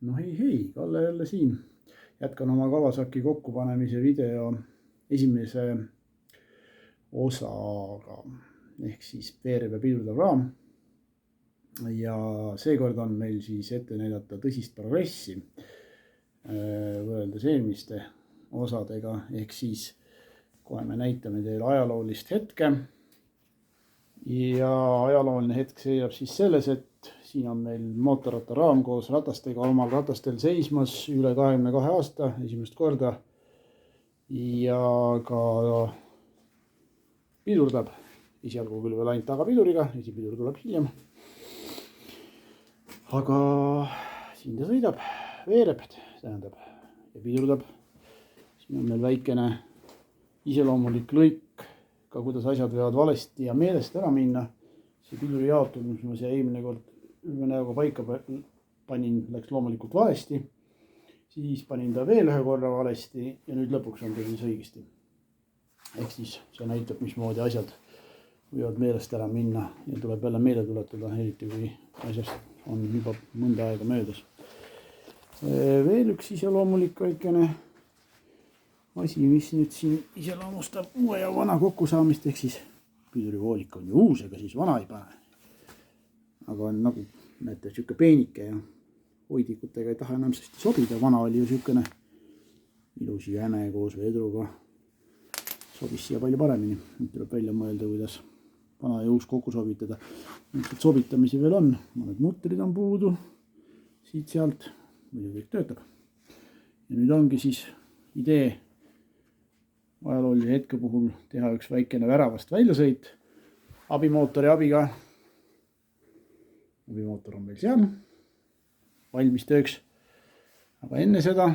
No hei, Kalle jälle siin. Jätkan oma Kawasaki kokkupanemise video esimese osaga ehk siis veerev ja pidurdav raam. Ja seekord on meil siis ette näidata tõsist progressi võrreldes eelmiste osadega, ehk siis kohe me näitame teile ajaloolist hetke. Ja ajalooline hetk seisab siis selles, et siin on meil mootorrattaraam koos ratastega omal ratastel seismas üle 22 aasta esimest korda ja ka pidurdab, esialgu küll veel ainult tagapiduriga, esipidur tuleb hiljem. Aga siin ta sõidab, veereb, tähendab, ja pidurdab. Siin on meil väikene iseloomulik lõik, ka kuidas asjad võivad valesti ja meelest ära minna. See piduri jaotus, mis ma see eelmine kord üle näoga paika panin, läks loomulikult valesti. Siis panin ta veel ühe korra valesti ja nüüd lõpuks on ta siis õigesti. Ehk siis see näitab, mismoodi asjad võivad meelest ära minna ja tuleb jälle meelde tuletada, eriti kui asjast on juba mõnda aega möödas. Veel üks iseloomulik väikene asi, mis nüüd siin iseloomustab uue ja vana kokkusaamist, ehk siis pidurivoolik on ju uus, ega siis vana ei pane. Aga on nagu, näete, siuke peenike ja hoidikutega ei taha enam sest sobida. Vana oli ju siukene ilus jäme koos vedruga. Sobis siia palju paremini. Nüüd tuleb välja mõelda, kuidas vana ja uus kokku sobitada. Nüüd sobitamisi veel on. Mõned mutrid on puudu. Siit sealt. Muidu kõik töötab. Ja nüüd ongi siis idee ajaloolise hetke puhul teha üks väikene väravast väljasõit abimootori abiga. Abimootor on meil seal valmis tööks. Aga enne seda,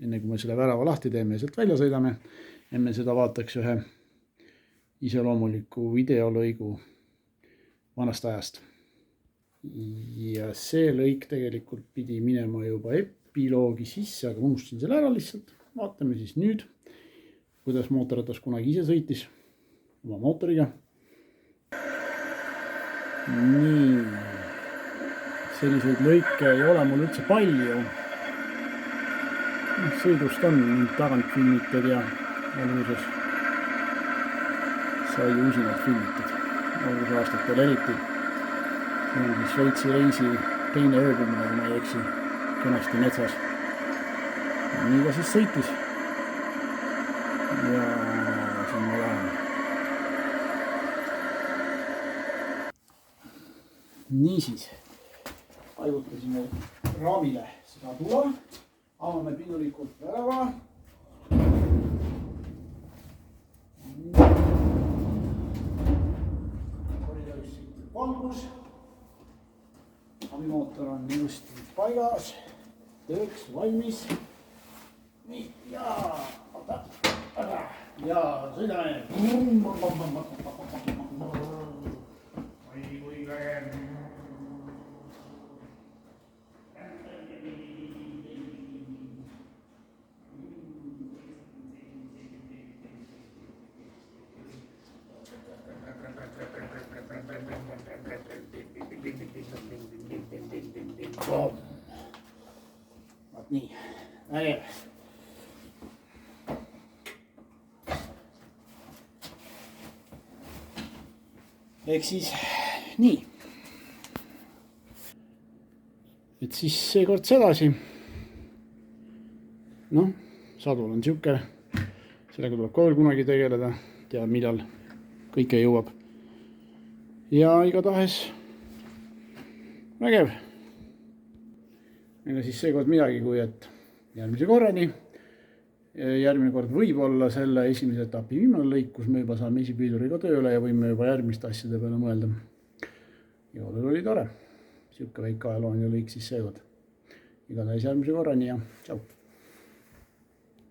enne kui me selle värava lahti teeme ja sealt välja sõidame, enne seda vaataks ühe iseloomuliku videolõigu vanast ajast. Ja see lõik tegelikult pidi minema juba epiloogi sisse, aga unustasin selle ära lihtsalt. Vaatame siis nüüd, kuidas mootorratas kunagi ise sõitis oma mootoriga. Nii, selliseid lõike ei ole mul üldse palju. Sõidust on mind tagant filmitud ja alguses sai usinalt filmitud. Alguse aastatel eriti. See on siis Šveitsi reisi teine ööbumine, kui ma ei eksi, kenasti metsas. Nii ka siis sõitis. Ja siin ma lähen. Niisiis, paigutasime raamile seda tula, avame pidulikult värava. Koridoris sõitib valgus. Abimootor on ilusti paigas, tööks valmis. Nii, ja sõidame. Oi, kui vägev. Vaat nii, vägev. Ehk siis nii. Et siis seekord sedasi. Noh, sadul on siuke. Sellega tuleb ka veel kunagi tegeleda. Tea, millal kõike jõuab. Ja igatahes vägev. Ega siis seekord midagi, kui et järgmise korrani. Järgmine kord võib olla selle esimese etapi viimane lõik, kus me juba saame esipiduriga tööle ja võime juba järgmiste asjade peale mõelda. Joolel oli tore. Siuke väike ajalooline lõik siis seekord. Igatahes järgmise korrani ja tšau.